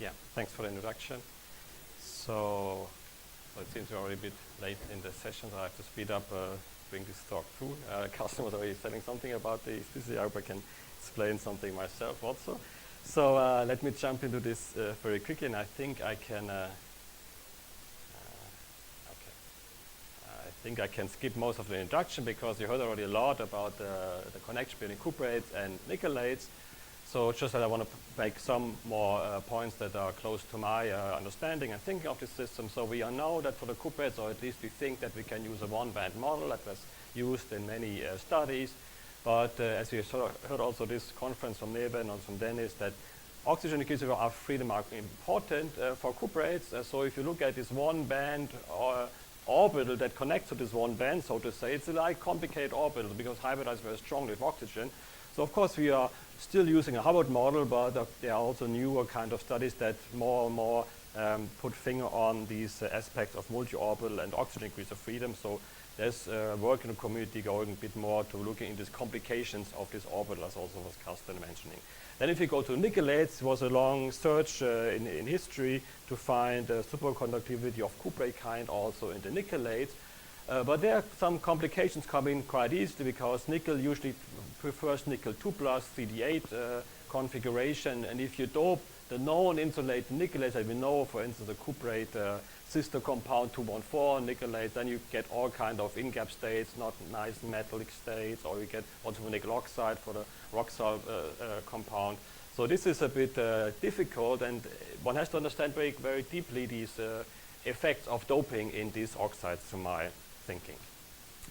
Yeah, thanks for the introduction. So it seems we're already a bit late in the session, so I have to speed up, bring this talk through. Carsten was already saying something about the Physik. I hope I can explain something myself also. So let me jump into this very quickly, and I think I can. I think I can skip most of the introduction because you heard already a lot about the connection between cuprates and nickelates. So just that I want to make some more points that are close to my understanding and thinking of the system. So we know that for the cuprates, or at least we think that we can use a one-band model that was used in many studies. But as you heard also this conference from Nebe and from Dennis, that oxygen and cuprates freedom are important for cuprates. So if you look at this one-band orbital that connects to this one band, so to say, it's a like complicated orbital because hybridizes very strongly with oxygen. So of course we are still using a Hubbard model, but there are also newer kind of studies that more and more put finger on these aspects of multi-orbital and oxygen degrees of freedom. So there's work in the community going a bit more to looking into these complications of this orbital, as also was Carsten mentioning. Then if you go to nickelates, it was a long search in history to find superconductivity of cuprate kind also in the nickelates. But there are some complications coming quite easily because nickel usually prefers nickel 2+ 3D8 configuration, and if you dope the known insulated nickelates that we know, for instance, the cuprate sister compound 214 nickelates, then you get all kind of in-gap states, not nice metallic states, or you get also nickel oxide for the rock salt compound. So this is a bit difficult, and one has to understand very, very deeply these effects of doping in these oxides, to my thinking.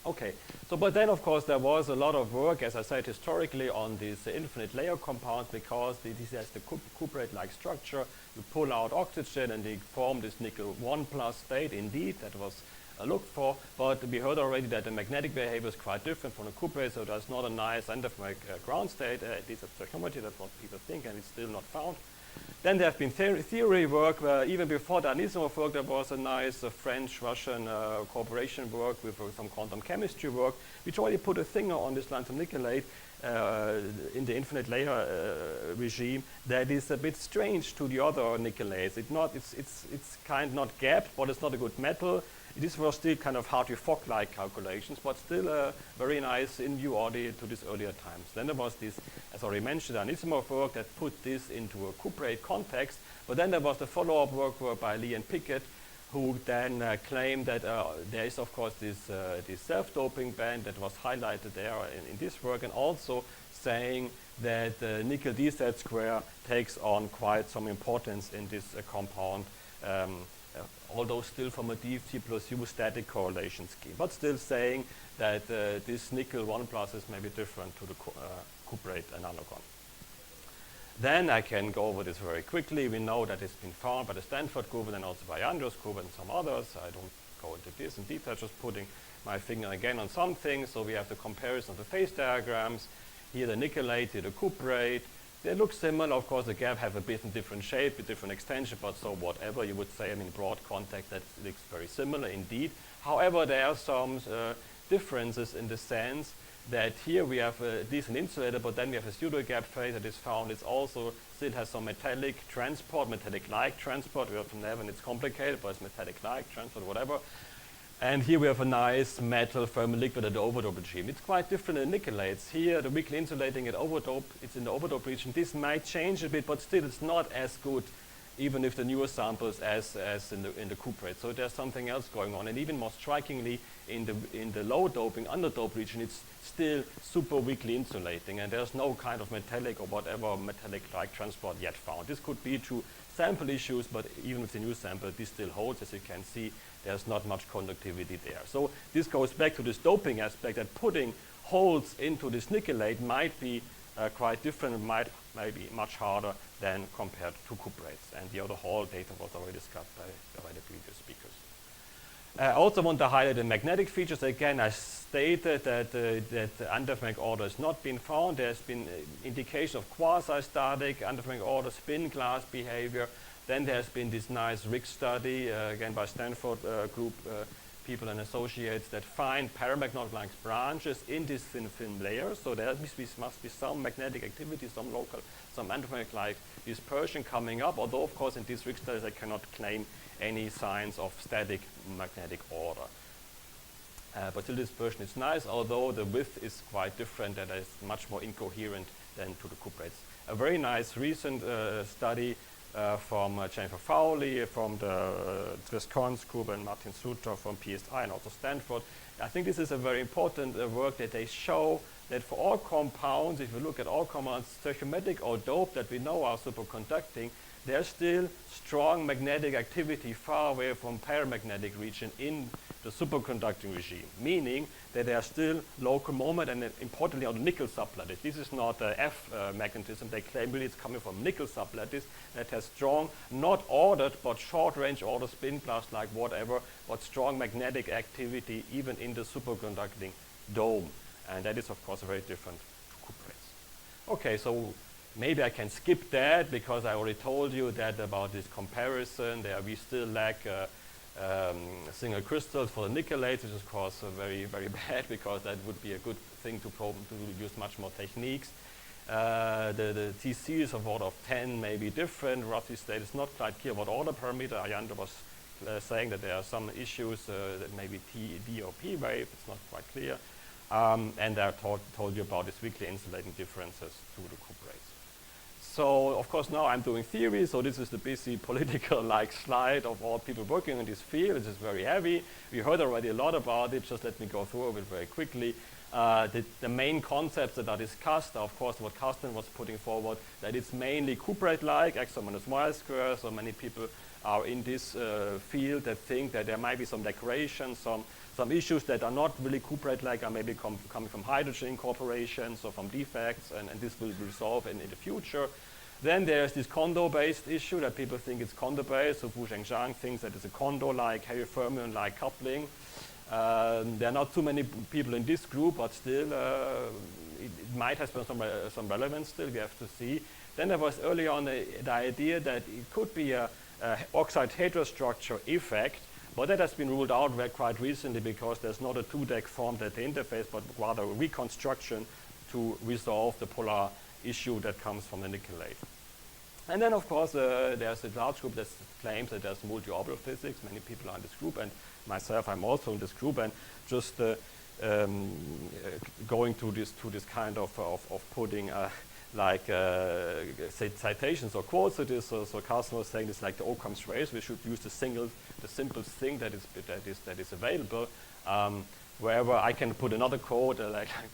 Okay, so but then of course there was a lot of work, as I said, historically on these infinite layer compounds because this has the cuprate-like structure. You pull out oxygen and they form this nickel 1+ state. Indeed, that was looked for, but we heard already that the magnetic behavior is quite different from the cuprate, so there's not a nice endothermic ground state, at least at stoichiometry, that's what people think, and it's still not found. Then there have been theory work where even before the Anisimov work there was a nice French-Russian cooperation work with some quantum chemistry work, which already put a finger on this lanthanum nickelate in the infinite layer regime that is a bit strange to the other nickelates. It's kind not gapped, but it's not a good metal. This was still kind of Hartree-Fock-like calculations, but still very nice in view already to these earlier times. Then there was this, as already mentioned, Anisimov work that put this into a cuprate context, but then there was the follow-up work by Lee and Pickett, who then claimed that there is, of course, this self-doping band that was highlighted there in this work, and also saying that nickel D-Z square takes on quite some importance in this compound, although still from a DFT+U static correlation scheme, but still saying that this nickel 1+ is maybe different to the cuprate analogon. Then I can go over this very quickly. We know that it's been found by the Stanford group and then also by Andrews group and some others. I don't go into this in detail, just putting my finger again on some things. So we have the comparison of the phase diagrams. Here the nickelate, here the cuprate. They look similar. Of course, the gap have a bit different shape, a different extension, but so whatever you would say, I mean, broad contact, that looks very similar indeed. However, there are some differences in the sense that here we have a decent insulator, but then we have a pseudo-gap phase that is found. It also still has some metallic transport, metallic-like transport. We have from there, and it's complicated, but it's metallic-like transport, whatever. And here we have a nice metal firm liquid at the overdope regime. It's quite different in nickelates. Here, the weakly insulating at overdope, it's in the overdope region. This might change a bit, but still it's not as good, even if the newer samples as in the cuprate. So there's something else going on. And even more strikingly, in the low doping, underdope region, it's still super weakly insulating, and there's no kind of metallic or whatever metallic-like transport yet found. This could be true sample issues, but even with the new sample, this still holds. As you can see, there's not much conductivity there. So this goes back to this doping aspect, that putting holes into this nickelate might be quite different, might be much harder than compared to cuprates. And the other whole data was already discussed by the previous speakers. I also want to highlight the magnetic features. Again, I stated that the endothermic order has not been found. There's been indication of quasi-static endothermic order, spin glass behavior. Then there's been this nice RIG study, again by Stanford group, people and associates that find paramagnetic branches in this thin film layer. So there must be some magnetic activity, some local, some antimagnetic dispersion coming up, although of course in these Rig studies I cannot claim any signs of static magnetic order. But still dispersion is nice, although the width is quite different, that is much more incoherent than to the cuprates. A very nice recent study from Jennifer Fowley, from the Driscoll's group, and Martin Suter from PSI and also Stanford. I think this is a very important work that they show that for all compounds, if you look at all compounds, stoichiometric or doped that we know are superconducting, there's still strong magnetic activity far away from paramagnetic region in the superconducting regime, meaning that there are still local moment and importantly on the nickel sublattice. This is not F magnetism. They claim really it's coming from nickel sublattice that has strong, not ordered, but short-range order spin class like whatever, but strong magnetic activity even in the superconducting dome. And that is, of course, very different to cuprates. Okay, so maybe I can skip that because I already told you that about this comparison. There we still lack single crystals for the nickelates, which is of course very, very bad because that would be a good thing to use much more techniques. The TCs of order of 10 may be different. Roughly stated, it's not quite clear what order parameter. Ayanda was saying that there are some issues that maybe T, D, or P wave. It's not quite clear. And I told you about these weakly insulating differences to the cuprates. So, of course, now I'm doing theory, so this is the busy political-like slide of all people working in this field. This is very heavy. We heard already a lot about it. Just let me go through it very quickly. The main concepts that are discussed are, of course, what Carsten was putting forward, that it's mainly cuprate-like, x minus y square. So many people are in this field that think that there might be some decoration, some issues that are not really cuprate-like are maybe coming from hydrogen incorporations or from defects, and this will be resolved in the future. Then there's this condo-based issue that people think it's condo-based. So Wu Zhengzhang thinks that it's a condo-like, heavy fermion-like coupling. There are not too many people in this group, but still it might have some relevance still, we have to see. Then there was early on the idea that it could be a oxide heterostructure effect, but that has been ruled out quite recently because there's not a two-deck formed at the interface, but rather a reconstruction to resolve the polar issue that comes from the nickelate. And then, of course, there's a large group that claims that there's multi-orbital physics. Many people are in this group, and myself, I'm also in this group, and just going to this kind of putting citations or quotes to this. So Carsten was saying it's like the Occam's race. We should use the simplest thing that is available. Wherever I can put another quote,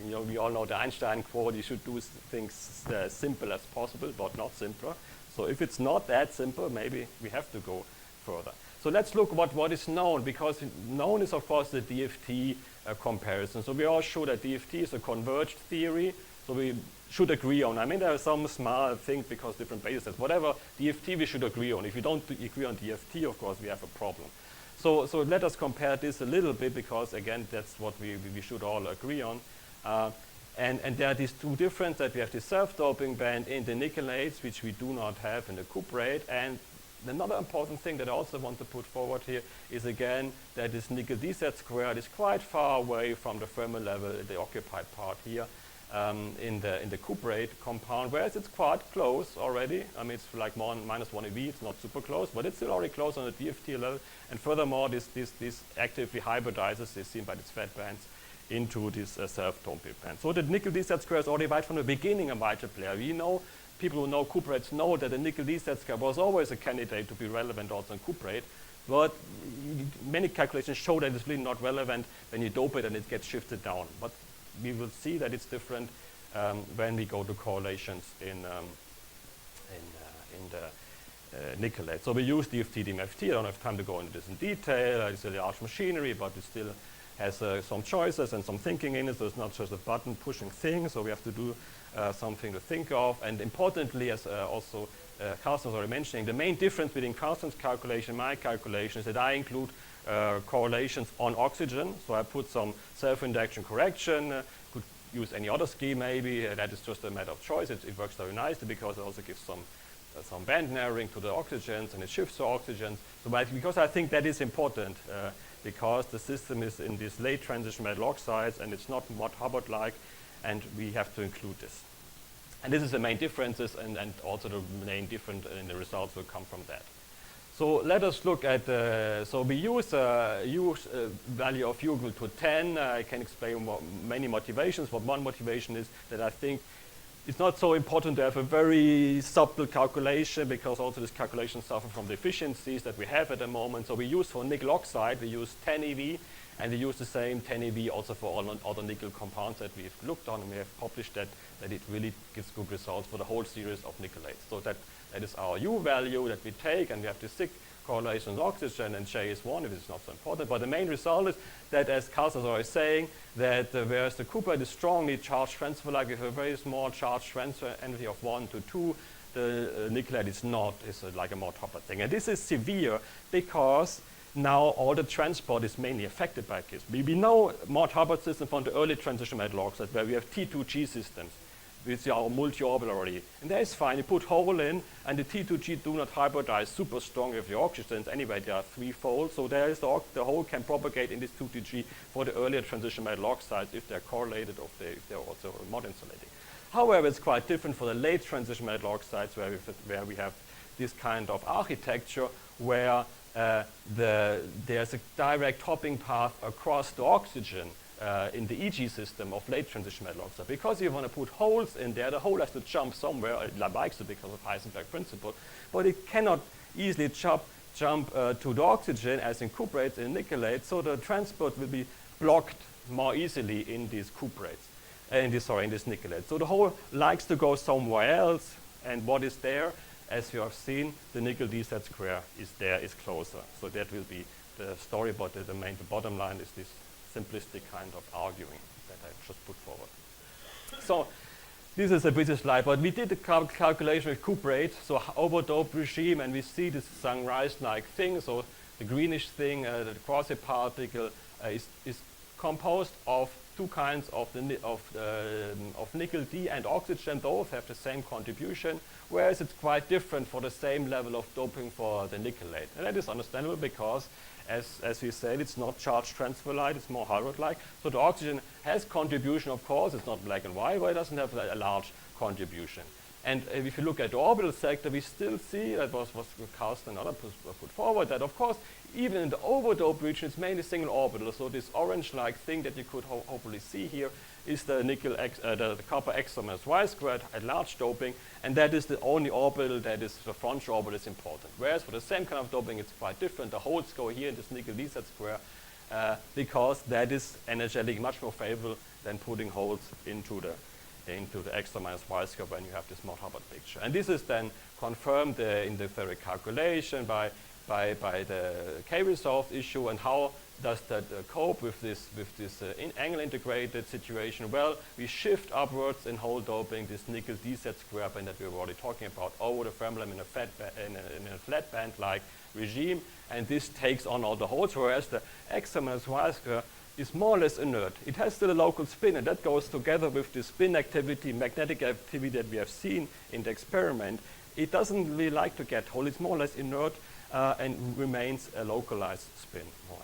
we all know the Einstein quote: you should do things simple as possible, but not simpler. So if it's not that simple, maybe we have to go further. So let's look what is known, because known is, of course, the DFT comparison. So we all show that DFT is a converged theory, so we should agree on. I mean, there are some small things because different basis sets. Whatever DFT we should agree on. If we don't agree on DFT, of course, we have a problem. So let us compare this a little bit, because again, that's what we should all agree on. And there are these two differences, that we have the self-doping band in the nickelates, which we do not have in the cuprate. And another important thing that I also want to put forward here is, again, that this nickel DZ squared is quite far away from the Fermi level, the occupied part here in the cuprate compound, whereas it's quite close already. I mean, it's like minus 1 eV, it's not super close, but it's still already close on the DFT level. And furthermore, this actively hybridizes, is seen by these fat bands, into this self-doping band. So the nickel DZ square is already right from the beginning a vital player. We know, people who know cuprates know that the nickel DZ square was always a candidate to be relevant also in cuprate, but many calculations show that it's really not relevant when you dope it and it gets shifted down. But we will see that it's different when we go to correlations in the nickelate. So we use DFT, DMFT. I don't have time to go into this in detail. It's a large machinery, but it still has some choices and some thinking in it. So it's not just a button pushing thing. So we have to do something to think of. And importantly, as also Carsten was already mentioning, the main difference between Carsten's calculation and my calculation is that I include correlations on oxygen. So I put some self-induction correction. Could use any other scheme maybe. That is just a matter of choice. It works very nicely because it also gives some band narrowing to the oxygens, and it shifts to oxygens. So because I think that is important, because the system is in these late transition metal oxides and it's not Hubbard-like, and we have to include this. And this is the main differences, and also the main difference in the results will come from that. So let us look at, so we use value of u equal to 10. I can explain many motivations, but one motivation is that I think it's not so important to have a very subtle calculation, because also this calculation suffers from the efficiencies that we have at the moment. So we use for nickel oxide, we use 10 eV, and we use the same 10 eV also for all other nickel compounds that we've looked on, and we have published that it really gives good results for the whole series of nickelates. So that is our U value that we take, and we have the SIG correlation with oxygen, and J is 1 if it's not so important. But the main result is that, as Carsten was already saying, that whereas the cuprate is strongly charge transfer-like with a very small charge transfer energy of 1 to 2, the nickelate is not, is like a more Hubbard thing. And this is severe because now all the transport is mainly affected by this. We know Mott Hubbard system from the early transition metal oxides, where we have T2G systems, which are multi-orbital already. And that is fine. You put hole in, and the T2G do not hybridize super strong with the oxygens. Anyway, they are threefold. So there is the hole can propagate in this 2T2G for the earlier transition metal oxides if they're correlated or if they're also Mott insulating. However, it's quite different for the late transition metal oxides, where we have this kind of architecture where there's a direct hopping path across the oxygen in the EG system of late transition metal oxide. Because you want to put holes in there, the hole has to jump somewhere. It likes it because of Heisenberg principle, but it cannot easily jump to the oxygen as in cuprates and nickelates, so the transport will be blocked more easily in these cuprates, in this nickelates. So the hole likes to go somewhere else, and what is there? As you have seen, the nickel d z square is there, is closer. So that will be the story, but the bottom line is this simplistic kind of arguing that I just put forward. So this is a busy slide, but we did the calculation with cuprate, so overdope regime, and we see this sunrise-like thing. So the greenish thing, the quasi-particle is composed of two kinds of nickel D and oxygen. Both have the same contribution, whereas it's quite different for the same level of doping for the nickelate. And that is understandable because, as we said, it's not charge transfer-like, it's more Hubbard-like. So the oxygen has contribution, of course. It's not black and white, but it doesn't have a large contribution. And if you look at the orbital sector, we still see, that was Carsten and others put forward, that of course, even in the overdope region, it's mainly single orbital. So this orange-like thing that you could hopefully see here is the the copper X Y squared at large doping, and that is the only orbital that is the frontal orbital is important. Whereas for the same kind of doping, it's quite different. The holes go here in this nickel d z square because that is energetically much more favorable than putting holes into the X minus Y square when you have this Mott Hubbard picture. And this is then confirmed in the theoretic calculation by the K-resolved issue. And how does that cope with this angle integrated situation? Well, we shift upwards in hole doping this nickel d z square band that we were already talking about over the thermal in a flat band like regime, and this takes on all the holes, whereas the X minus Y square is more or less inert. It has still a local spin, and that goes together with the spin activity, magnetic activity that we have seen in the experiment. It doesn't really like to get hole. It's more or less inert and remains a localized spin, more or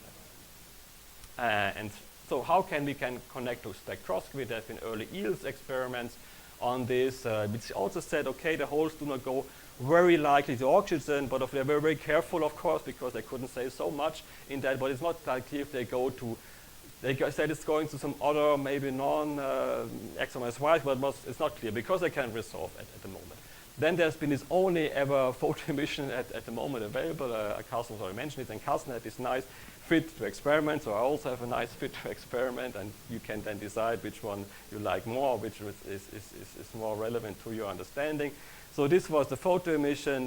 less. And so how can we connect to spectroscopy? There have been early EELS experiments on this, which also said, okay, the holes do not go very likely to oxygen, but they're very, very careful, of course, because they couldn't say so much in that, but it's not likely if they go to they said it's going to some other, maybe non-X minus Y, but it's not clear because they can't resolve at the moment. Then there's been this only ever photo emission at the moment available. Carsten already mentioned it, and Carsten had this nice fit to experiment, so I also have a nice fit to experiment, and you can then decide which one you like more, which is more relevant to your understanding. So this was the photo emission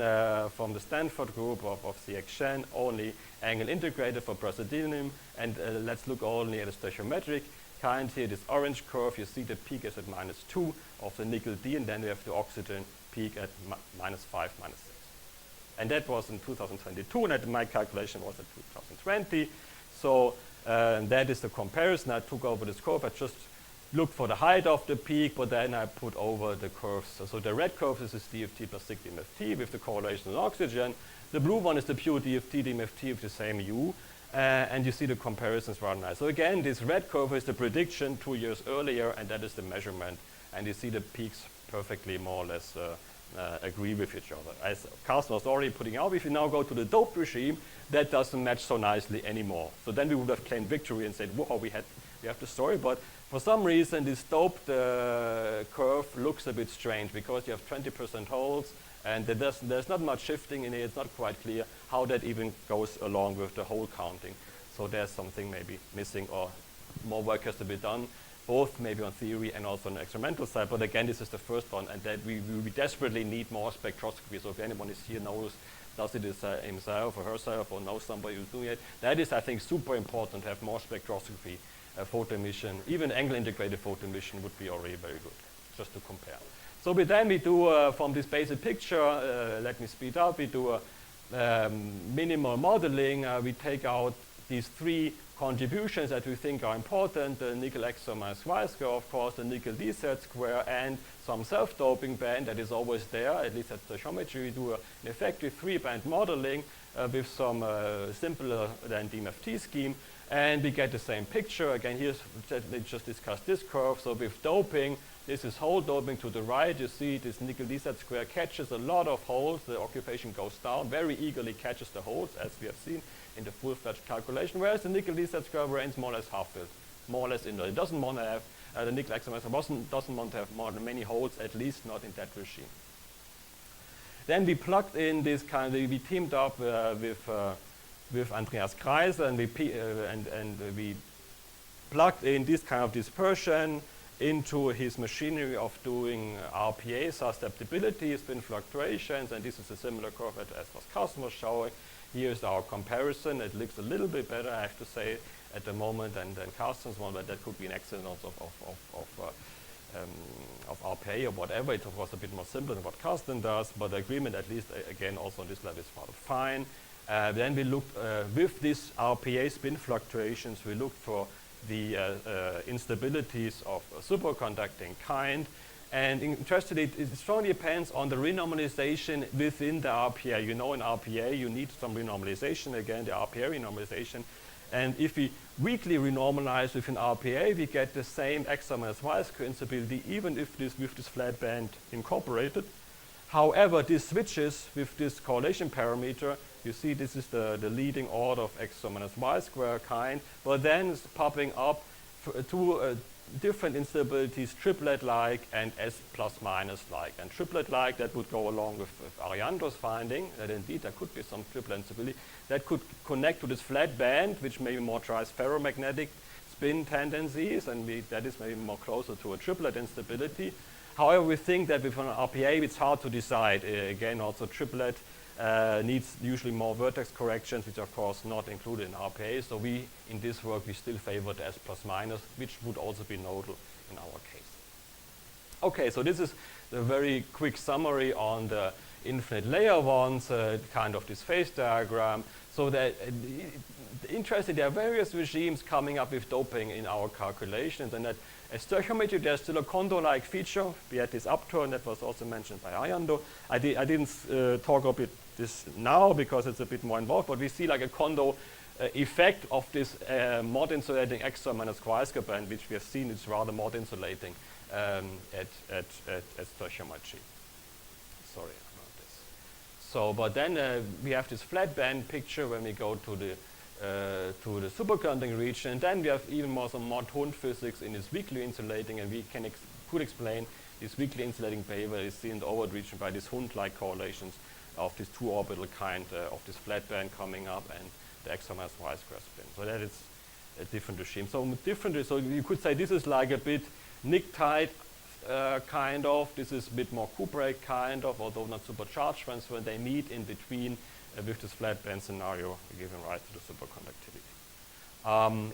from the Stanford group of CX Shen, only angle integrated for praseodymium, and let's look only at the stoichiometric kind here. This orange curve, you see the peak is at -2 of the nickel D, and then we have the oxygen peak at -5, -6. And that was in 2022, and my calculation was at 2020. So that is the comparison. I took over this curve. I just looked for the height of the peak, but then I put over the curves. So the red curve is DFT plus SIG DMFT with the correlation with oxygen. The blue one is the pure DFT DMFT with the same U. And you see the comparisons rather nice. So again, this red curve is the prediction 2 years earlier, and that is the measurement. And you see the peaks perfectly more or less agree with each other. As Carsten was already putting out, if you now go to the doped regime, that doesn't match so nicely anymore. So then we would have claimed victory and said, whoa, we have the story. But for some reason, this doped curve looks a bit strange because you have 20% holes, and there's not much shifting in it. It's not quite clear how that even goes along with the hole counting. So there's something maybe missing, or more work has to be done, both maybe on theory and also on the experimental side. But again, this is the first one, and that we desperately need more spectroscopy. So if anyone is here does it himself or herself, or knows somebody who's doing it, that is, I think, super important to have more spectroscopy, photo emission. Even angle-integrated photo emission would be already very good, just to compare. So then we do, from this basic picture, let me speed up, we do a minimal modeling. We take out these 3 contributions that we think are important, the nickel extra minus y square, of course, the nickel d z square, and some self-doping band that is always there, at least at the geometry. We do an effective 3-band modeling with some simpler than DMFT scheme, and we get the same picture. Again, here's, we just discussed this curve. So with doping, this is hole doping to the right. You see this nickel d z square catches a lot of holes. The occupation goes down, very eagerly catches the holes, as we have seen in the full-fledged calculation, whereas the nickel d z square remains more or less half-filled, more or less inert. It doesn't want to have, the nickel extra doesn't want to have more than many holes, at least not in that regime. Then we plugged in this kind of, we teamed up with Andreas Kreiser, and we plugged in this kind of dispersion into his machinery of doing RPA, susceptibility, spin fluctuations, and this is a similar curve as Carsten was showing. Here's our comparison. It looks a little bit better, I have to say, at the moment than Carsten's one, but that could be an accident also of RPA or whatever. It was a bit more simple than what Carsten does, but the agreement, at least again, also on this level is rather fine. Then we looked with these RPA spin fluctuations, we looked for the instabilities of a superconducting kind. And interestingly, it strongly depends on the renormalization within the RPA. You know, in RPA, you need some renormalization, again, the RPA renormalization. And if we weakly renormalize within RPA, we get the same extra minus y square instability, even if with this flat band incorporated. However, this switches with this correlation parameter. You see, this is the leading order of extra minus y square kind, but then it's popping up two different instabilities, triplet-like and S plus minus-like. And triplet-like, that would go along with Ariando's finding, that indeed there could be some triplet instability that could connect to this flat band, which maybe more tries ferromagnetic spin tendencies, and that is maybe more closer to a triplet instability. However, we think that with an RPA, it's hard to decide. Again, also triplet needs usually more vertex corrections, which are of course not included in RPA. So we, in this work, we still favor the S plus minus, which would also be nodal in our case. Okay, so this is the very quick summary on the infinite layer ones, kind of this phase diagram. So that interesting, there are various regimes coming up with doping in our calculations, and that as stoichiometry, there's still a condo-like feature. We had this upturn that was also mentioned by Ariando. I didn't talk about this now because it's a bit more involved, but we see like a condo effect of this mod insulating extra minus y square band, which we have seen is rather mod insulating at stoichiometry. Sorry about this. So, but then we have this flat band picture when we go to the superconducting region, and then we have even more some mod Hund physics in this weakly insulating, and we could explain this weakly insulating behavior is seen in the overt region by these Hund-like correlations of this two orbital kind of this flat band coming up and the extra minus y square spin. So that is a different regime. So you could say this is like a bit Nick-type kind of. This is a bit more cuprate kind of, although not supercharged transfer. And they meet in between with this flat band scenario, giving rise to the superconductivity.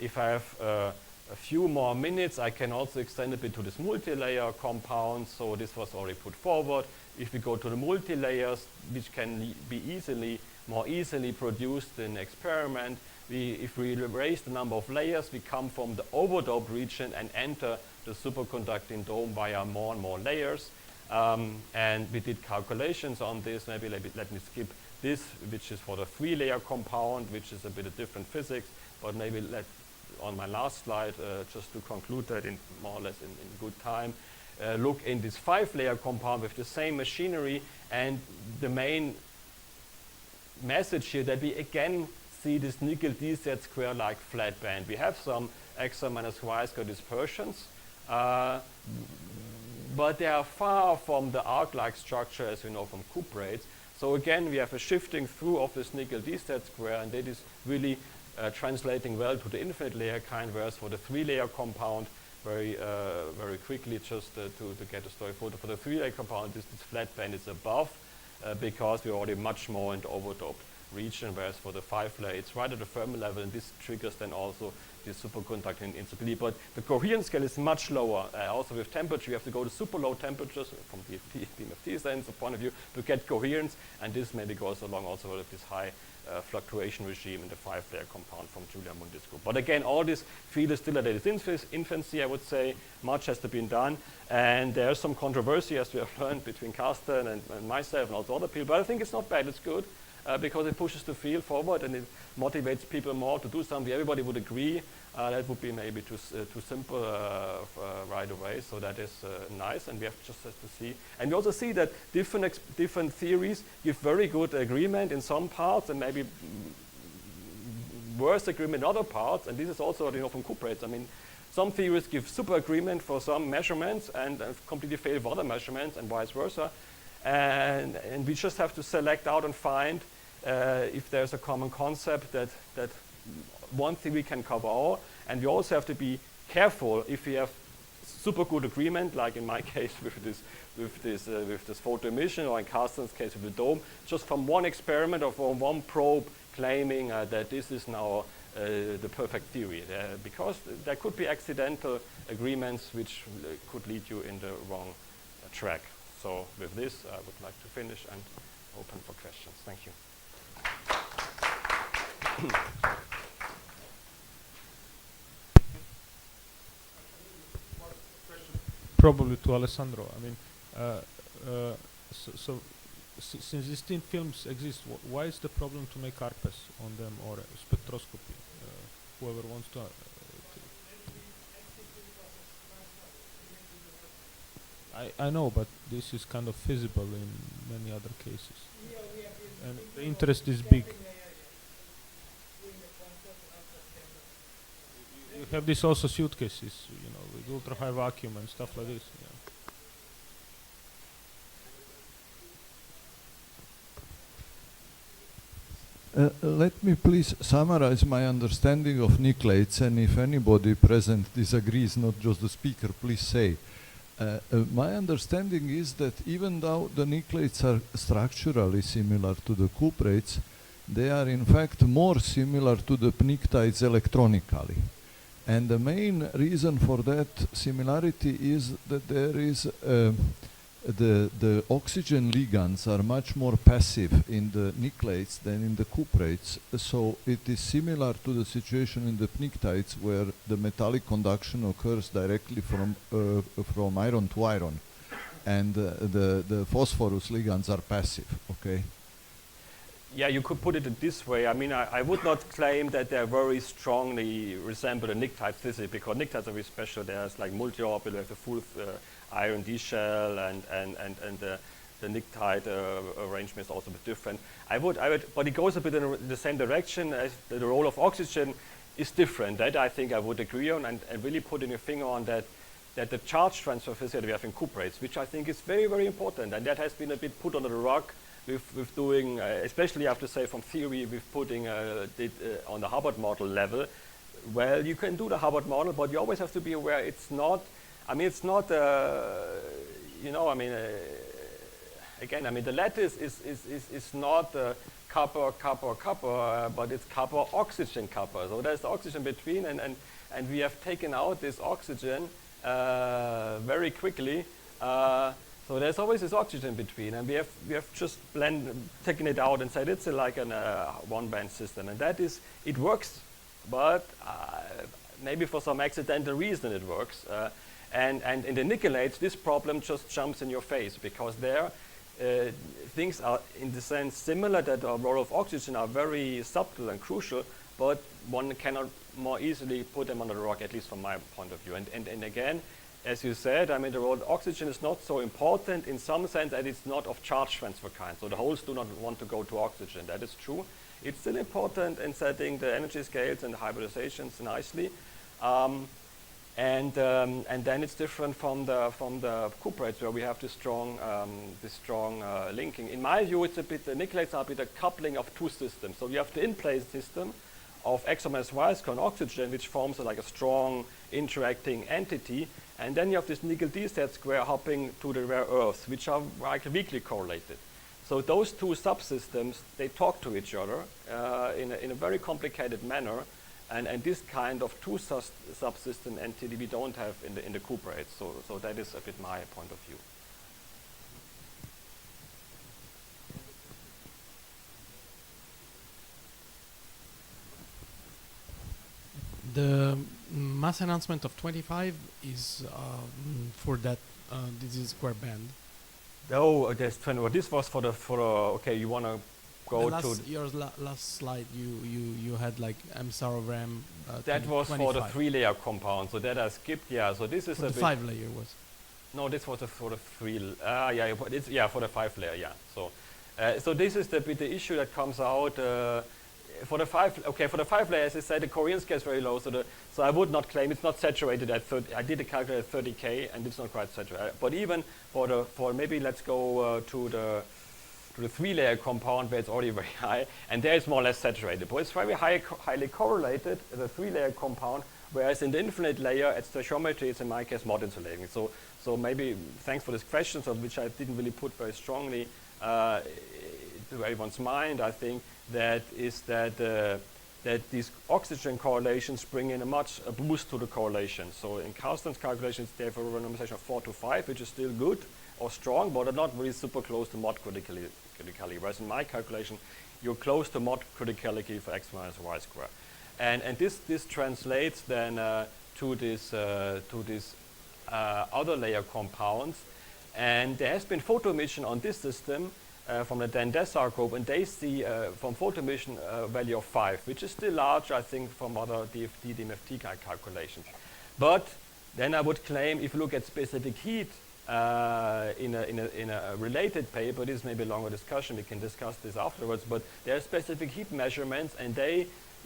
If I have a few more minutes, I can also extend a bit to this multi-layer compound. So this was already put forward. If we go to the multi-layers, which can be more easily produced in experiment, if we raise the number of layers, we come from the overdoped region and enter the superconducting dome via more and more layers. And we did calculations on this. Maybe let me skip this, which is for the 3-layer compound, which is a bit of different physics, but maybe on my last slide, just to conclude that in more or less in good time, look in this 5-layer compound with the same machinery, and the main message here that we again see this nickel DZ square like flat band. We have some extra minus y square dispersions, but they are far from the arc-like structure as we know from cuprates. So again, we have a shifting through of this nickel DZ square, and that is really translating well to the infinite layer kind, whereas for the 3-layer compound, very quickly just to get a story for the 3-layer compound, this flat band is above because we're already much more in the overdoped region, whereas for the 5-layer, it's right at the Fermi level, and this triggers then also the superconducting instability. But the coherence scale is much lower. Also with temperature, you have to go to super low temperatures from the BMFT sense point of view to get coherence, and this maybe goes along also with this high fluctuation regime in the 5-layer compound from Julia Mundi's group. But again, all this field is still at its infancy, I would say. Much has to be done, and there's some controversy, as we have learned, between Carsten and myself and also other people, but I think it's not bad, it's good. Because it pushes the field forward and it motivates people more to do something. Everybody would agree that would be maybe too simple right away. So that is nice, and we have just to see. And we also see that different theories give very good agreement in some parts, and maybe worse agreement in other parts. And this is also from cuprates. I mean, some theories give super agreement for some measurements and completely fail for other measurements, and vice versa. And we just have to select out and find if there's a common concept that one theory can cover all. And we also have to be careful if we have super good agreement, like in my case with this photo emission, or in Carsten's case with the dome, just from one experiment or from one probe claiming that this is now the perfect theory. Because there could be accidental agreements which could lead you in the wrong track. So with this, I would like to finish and open for questions. Thank you. Probably to Alessandro. I mean, since these thin films exist, why is the problem to make ARPES on them or spectroscopy? Whoever wants to. I know, but this is kind of feasible in many other cases. And the interest is big. You have this also suitcases, with ultra high vacuum and stuff like this. Let me please summarize my understanding of nickelates, and if anybody present disagrees, not just the speaker, please say. My understanding is that even though the nickelates are structurally similar to the cuprates, they are in fact more similar to the pnictides electronically. And the main reason for that similarity is that there is the oxygen ligands are much more passive in the nickelates than in the cuprates. So it is similar to the situation in the pnictides where the metallic conduction occurs directly from iron to iron, and the phosphorus ligands are passive. Okay. Yeah, you could put it this way. I mean, I would not claim that they very strongly resemble a nick-type physics, because nick-types are very special. There's like multi-orbital, you have the full iron D shell, and the nick-type arrangement is also a bit different. But it goes a bit in the same direction as the role of oxygen is different. That I think I would agree on, and really putting a finger on that the charge transfer physics that we have in cuprates, which I think is very, very important, and that has been a bit put under the rug with doing, especially I have to say from theory, with putting on the Hubbard model level. Well, you can do the Hubbard model, but you always have to be aware it's not, again, I mean, the lattice is not copper, but it's copper-oxygen copper. So there's the oxygen between, and we have taken out this oxygen very quickly. So there's always this oxygen between, and we have just taken it out and said it's like a one-band system, and it works, but maybe for some accidental reason it works. And in the nickelates, this problem just jumps in your face, because there things are, in the sense, similar, that the role of oxygen are very subtle and crucial, but one cannot more easily put them on the rock, at least from my point of view. And again, as you said, I mean, the role of oxygen is not so important in some sense that it's not of charge transfer kind. So the holes do not want to go to oxygen. That is true. It's still important in setting the energy scales and the hybridizations nicely. And then it's different from the cuprates, where we have this strong linking. In my view, it's a bit, the nickelates are a bit a coupling of two systems. So you have the in-place system of X minus Y square and oxygen, which forms like a strong interacting entity. And then you have this nickel D Z square hopping to the rare earths, which are like weakly correlated. So those two subsystems, they talk to each other in a very complicated manner. And this kind of two subsystem entity we don't have in the cuprates. So that is a bit my point of view. The mass announcement of 25 is for that this is square band. Oh, there's 20. Well, this was for the okay. You want to go to your last slide. You had like M star over M. That was 25. for the 3-layer compound. So that I skipped. Yeah. So this is for a the bit 5-layer was. No, this was for the 3. Yeah, but it's for the 5-layer. Yeah. So this is the issue that comes out. For the 5-layer, as I said, the Korean scale is very low, so I would not claim it's not saturated at 30. I did the calculate at 30K, and it's not quite saturated. But even for maybe let's go to the 3-layer compound, where it's already very high, and there it's more or less saturated. But it's very highly correlated, the 3-layer compound, whereas in the infinite layer, at stoichiometry, it's in my case mod insulating. So maybe thanks for this question, which I didn't really put very strongly to everyone's mind. I think that these oxygen correlations bring in a boost to the correlation. So in Carsten's calculations, they have a renormalization of 4 to 5, which is still good or strong, but are not really super close to mod criticality. Whereas in my calculation, you're close to mod criticality for X minus Y square. And this translates then to this other layer compounds. And there has been photo emission on this system from the Dan Dessar group, and they see from photo emission a value of 5, which is still large, I think, from other DFT, DMFT calculations. But then I would claim, if you look at specific heat in a related paper, this may be a longer discussion, we can discuss this afterwards, but there are specific heat measurements, and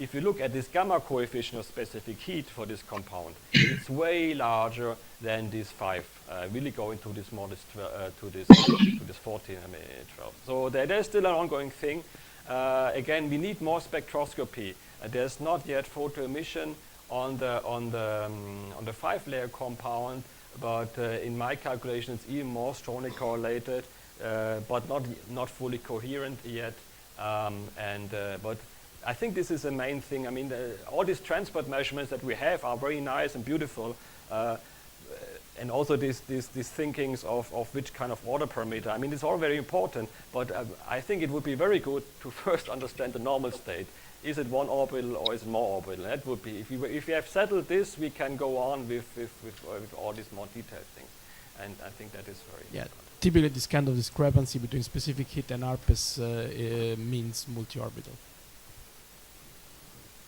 if you look at this gamma coefficient of specific heat for this compound, it's way larger than this 5, really going to this modest to this 14, 12. So there's still an ongoing thing. Again, we need more spectroscopy. There's not yet photo emission on the 5-layer compound, but in my calculation, it's even more strongly correlated, but not fully coherent yet. But I think this is the main thing. I mean, all these transport measurements that we have are very nice and beautiful, and also these thinkings of which kind of order parameter. I mean, it's all very important, but I think it would be very good to first understand the normal state. Is it one orbital or is it more orbital? That would be, if we have settled this, we can go on with all these more detailed things, and I think that is very important. Typically, this kind of discrepancy between specific heat and ARPES means multi-orbital.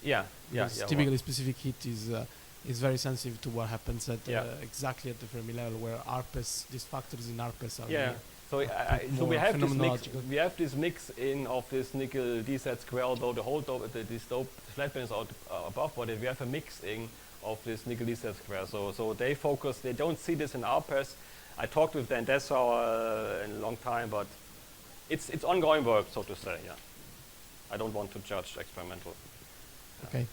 Typically, specific heat is very sensitive to what happens at exactly at the Fermi level, where ARPES, these factors in ARPES are so we have this mix. We have this mix in of this nickel DZ square, although the whole this flat band is out above, but we have a mixing of this nickel DZ square. So they focus. They don't see this in ARPES. I talked with Dan Dessau in a long time, but it's ongoing work, so to say. Yeah, I don't want to judge experimental. Okay.